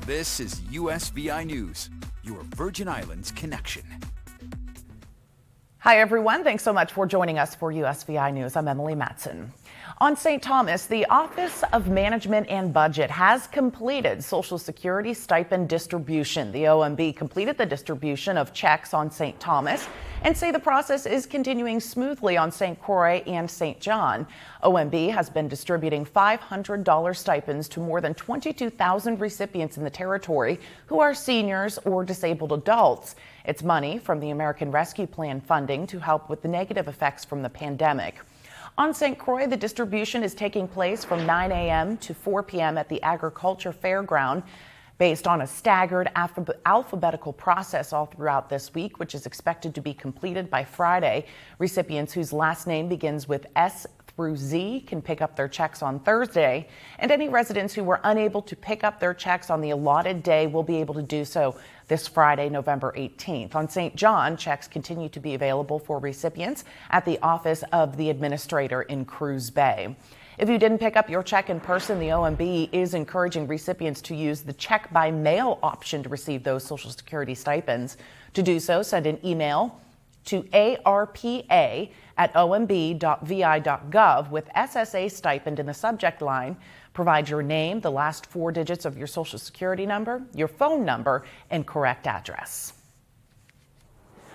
This is USVI News, your Virgin Islands connection. Hi, everyone. Thanks so much for joining us for USVI News. I'm Emily Matson. On St. Thomas, the Office of Management and Budget has completed Social Security stipend distribution. The OMB completed the distribution of checks on St. Thomas and say the process is continuing smoothly on St. Croix and St. John. OMB has been distributing $500 stipends to more than 22,000 recipients in the territory who are seniors or disabled adults. It's money from the American Rescue Plan funding to help with the negative effects from the pandemic. On St. Croix, the distribution is taking place from 9 a.m. to 4 p.m. at the Agriculture Fairground, based on a staggered alphabetical process all throughout this week, which is expected to be completed by Friday. Recipients whose last name begins with S through Z can pick up their checks on Thursday, and any residents who were unable to pick up their checks on the allotted day will be able to do so this Friday, November 18th. On St. John, checks continue to be available for recipients at the Office of the Administrator in Cruz Bay. If you didn't pick up your check in person, the OMB is encouraging recipients to use the check by mail option to receive those Social Security stipends. To do so, send an email to arpa@omb.vi.gov with SSA stipend in the subject line. Provide your name, the last 4 digits of your Social Security number, your phone number, and correct address.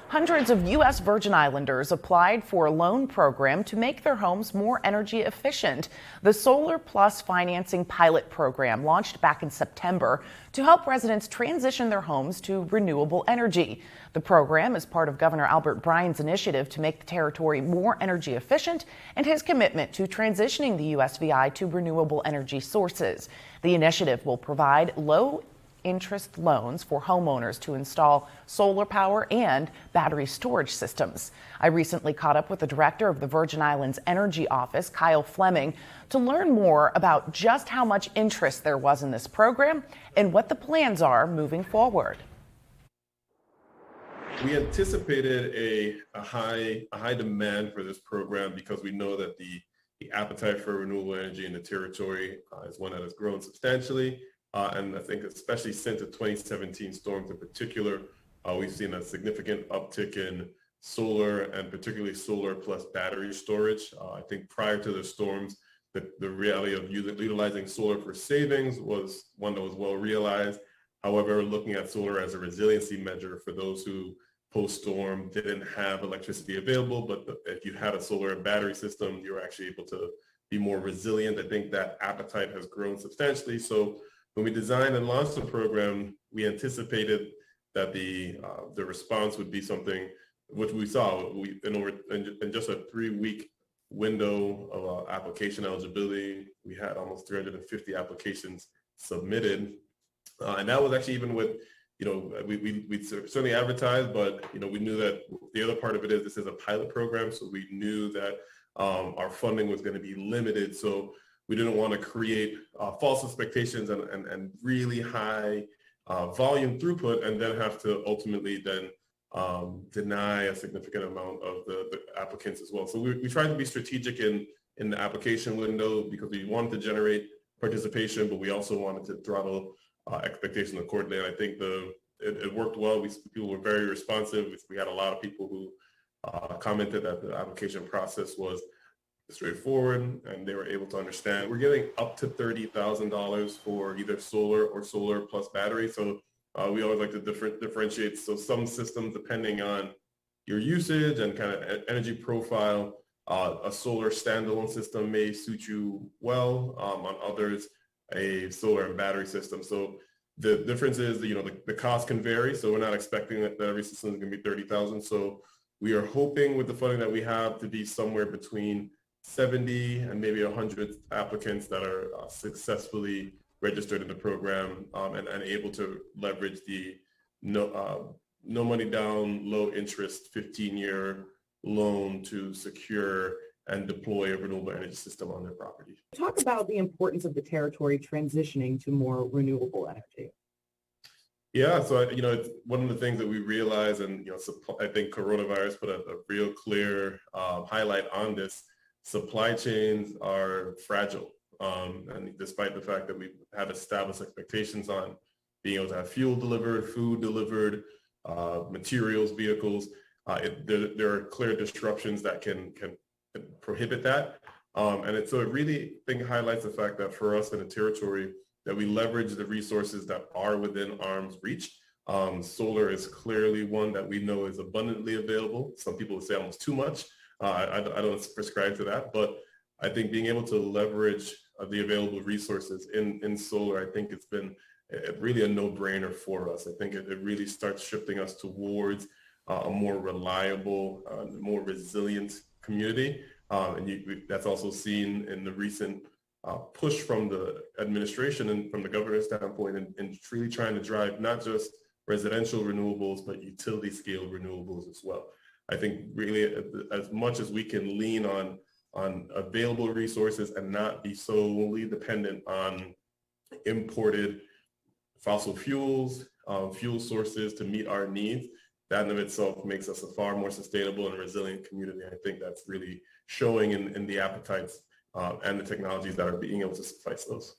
Hundreds of U.S. Virgin Islanders applied for a loan program to make their homes more energy efficient. The Solar Plus Financing Pilot Program launched back in September to help residents transition their homes to renewable energy. The program is part of Governor Albert Bryan's initiative to make the territory more energy efficient and his commitment to transitioning the USVI to renewable energy sources. The initiative will provide low-interest loans for homeowners to install solar power and battery storage systems. I recently caught up with the director of the Virgin Islands Energy Office, Kyle Fleming, to learn more about just how much interest there was in this program and what the plans are moving forward. We anticipated a high demand for this program because we know that the appetite for renewable energy in the territory is one that has grown substantially. And I think especially since the 2017 storms in particular, we've seen a significant uptick in solar and particularly solar plus battery storage. I think prior to the storms, the reality of utilizing solar for savings was one that was well realized. However, looking at solar as a resiliency measure for those who post-storm didn't have electricity available, but if you had a solar and battery system, you were actually able to be more resilient. I think that appetite has grown substantially. So when we designed and launched the program, we anticipated that the response would be something which we saw. In just a 3-week window of application eligibility, we had almost 350 applications submitted, and that was actually even with, we certainly advertised, but we knew that the other part of it is this is a pilot program, so we knew that our funding was going to be limited. So we didn't want to create false expectations and really high volume throughput, and then have to ultimately then deny a significant amount of the applicants as well. So we tried to be strategic in the application window because we wanted to generate participation, but we also wanted to throttle expectations accordingly. And I think it worked well. People were very responsive. We had a lot of people who commented that the application process was straightforward and they were able to understand. We're getting up to $30,000 for either solar or solar plus battery. So we always like to differentiate. So some systems, depending on your usage and kind of energy profile, a solar standalone system may suit you well. On others, a solar and battery system. So the difference is, the cost can vary. So we're not expecting that every system is going to be $30,000. So we are hoping with the funding that we have to be somewhere between 70 and maybe 100 applicants that are successfully registered in the program and able to leverage the no money down, low interest 15-year loan to secure and deploy a renewable energy system on their property. Talk about the importance of the territory transitioning to more renewable energy. Yeah, so it's one of the things that we realize, and I think coronavirus put a real clear highlight on this. Supply chains are fragile, and despite the fact that we had established expectations on being able to have fuel delivered, food delivered, materials, vehicles. There are clear disruptions that can prohibit that. So it really, I think, highlights the fact that for us in a territory that we leverage the resources that are within arm's reach. Solar is clearly one that we know is abundantly available. Some people would say almost too much. I don't prescribe to that, but I think being able to leverage the available resources in solar, I think it's been really a no-brainer for us. I think it really starts shifting us towards a more reliable, more resilient community. That's also seen in the recent push from the administration and from the governor's standpoint and really trying to drive not just residential renewables, but utility scale renewables as well. I think really as much as we can lean on available resources and not be solely dependent on imported fossil fuels, fuel sources to meet our needs, that in of itself makes us a far more sustainable and resilient community. I think that's really showing in the appetites and the technologies that are being able to suffice those.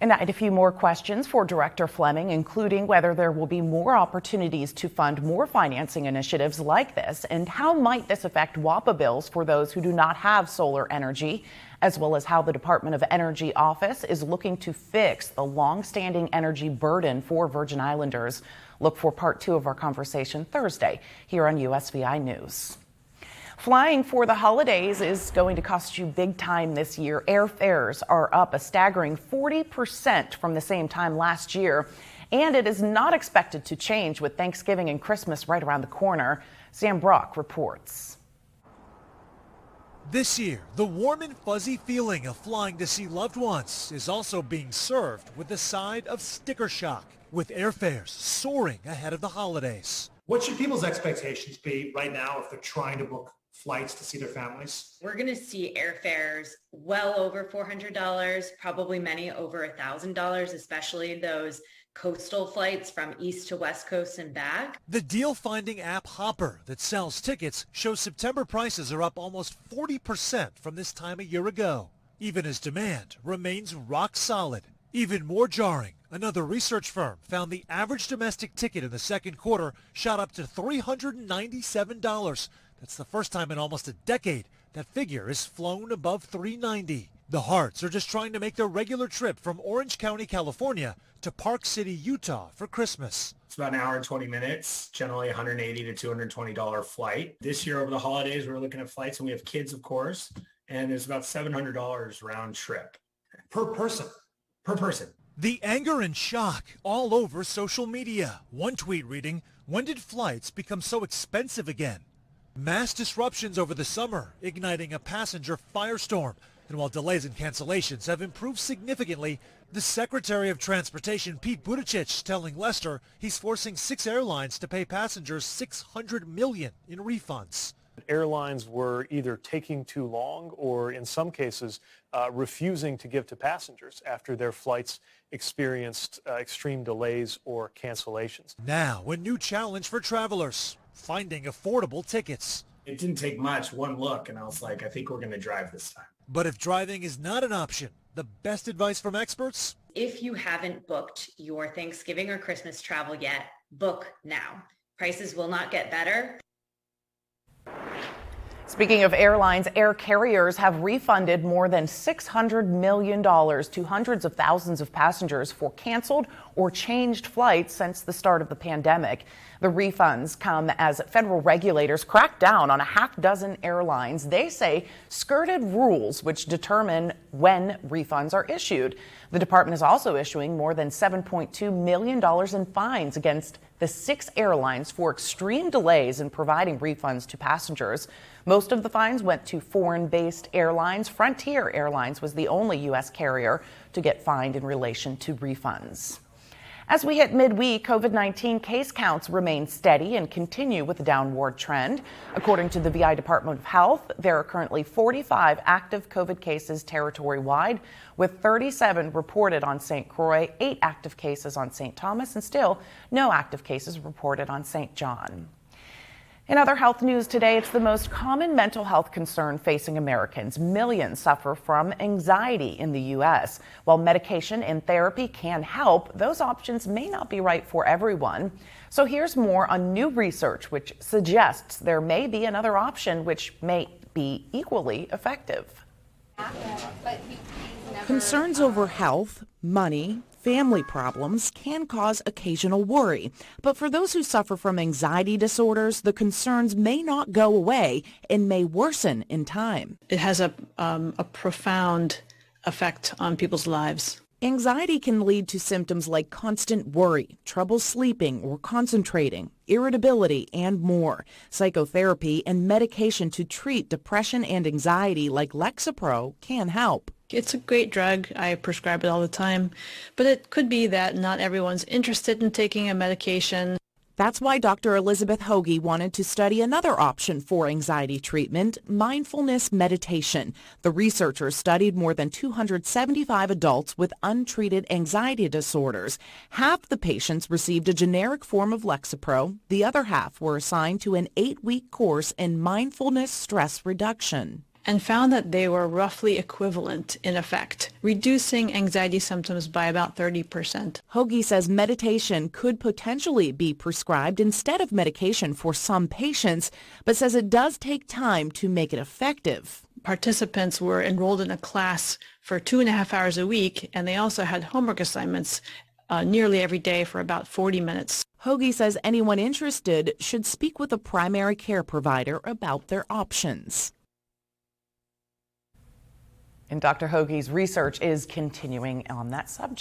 And I had a few more questions for Director Fleming, including whether there will be more opportunities to fund more financing initiatives like this, and how might this affect WAPA bills for those who do not have solar energy, as well as how the Department of Energy office is looking to fix the long-standing energy burden for Virgin Islanders. Look for part 2 of our conversation Thursday here on USVI News. Flying for the holidays is going to cost you big time this year. Airfares are up a staggering 40% from the same time last year, and it is not expected to change with Thanksgiving and Christmas right around the corner. Sam Brock reports. This year, the warm and fuzzy feeling of flying to see loved ones is also being served with a side of sticker shock, with airfares soaring ahead of the holidays. What should people's expectations be right now if they're trying to book flights to see their families? We're going to see airfares well over $400, probably many over $1,000, especially those coastal flights from east to west coast and back. The deal-finding app Hopper that sells tickets shows September prices are up almost 40% from this time a year ago, even as demand remains rock solid. Even more jarring, another research firm found the average domestic ticket in the second quarter shot up to $397. That's the first time in almost a decade that figure has flown above $390. The Hearts are just trying to make their regular trip from Orange County, California to Park City, Utah for Christmas. It's about an hour and 20 minutes, generally $180 to $220 flight. This year over the holidays, we're looking at flights, and we have kids, of course, and it's about $700 round trip per person. The anger and shock all over social media. One tweet reading, "When did flights become so expensive again?" Mass disruptions over the summer, igniting a passenger firestorm. And while delays and cancellations have improved significantly, the Secretary of Transportation, Pete Buttigieg, telling Lester he's forcing 6 airlines to pay passengers $600 million in refunds. Airlines were either taking too long or, in some cases, refusing to give to passengers after their flights experienced extreme delays or cancellations. Now, a new challenge for travelers, finding affordable tickets. It didn't take much, one look, and I was like, I think we're going to drive this time. But if driving is not an option, the best advice from experts? If you haven't booked your Thanksgiving or Christmas travel yet, book now. Prices will not get better. Speaking of airlines, air carriers have refunded more than $600 million to hundreds of thousands of passengers for canceled or changed flights since the start of the pandemic. The refunds come as federal regulators crack down on a half dozen airlines they say skirted rules which determine when refunds are issued. The department is also issuing more than $7.2 million in fines against the 6 airlines for extreme delays in providing refunds to passengers. Most of the fines went to foreign-based airlines. Frontier Airlines was the only U.S. carrier to get fined in relation to refunds. As we hit midweek, COVID-19 case counts remain steady and continue with a downward trend. According to the VI Department of Health, there are currently 45 active COVID cases territory-wide, with 37 reported on St. Croix, 8 active cases on St. Thomas, and still no active cases reported on St. John. In other health news today, it's the most common mental health concern facing Americans. Millions suffer from anxiety in the U.S. While medication and therapy can help, those options may not be right for everyone. So here's more on new research which suggests there may be another option which may be equally effective. Concerns over health, money, family problems can cause occasional worry. But for those who suffer from anxiety disorders, the concerns may not go away and may worsen in time. It has a profound effect on people's lives. Anxiety can lead to symptoms like constant worry, trouble sleeping or concentrating, irritability, and more. Psychotherapy and medication to treat depression and anxiety like Lexapro can help. It's a great drug. I prescribe it all the time, but it could be that not everyone's interested in taking a medication. That's why Dr. Elizabeth Hoagie wanted to study another option for anxiety treatment, mindfulness meditation. The researchers studied more than 275 adults with untreated anxiety disorders. Half the patients received a generic form of Lexapro. The other half were assigned to an 8-week course in mindfulness stress reduction. And found that they were roughly equivalent in effect, reducing anxiety symptoms by about 30%. Hoagie says meditation could potentially be prescribed instead of medication for some patients, but says it does take time to make it effective. Participants were enrolled in a class for 2.5 hours a week, and they also had homework assignments nearly every day for about 40 minutes. Hoagie says anyone interested should speak with a primary care provider about their options. And Dr. Hoagie's research is continuing on that subject.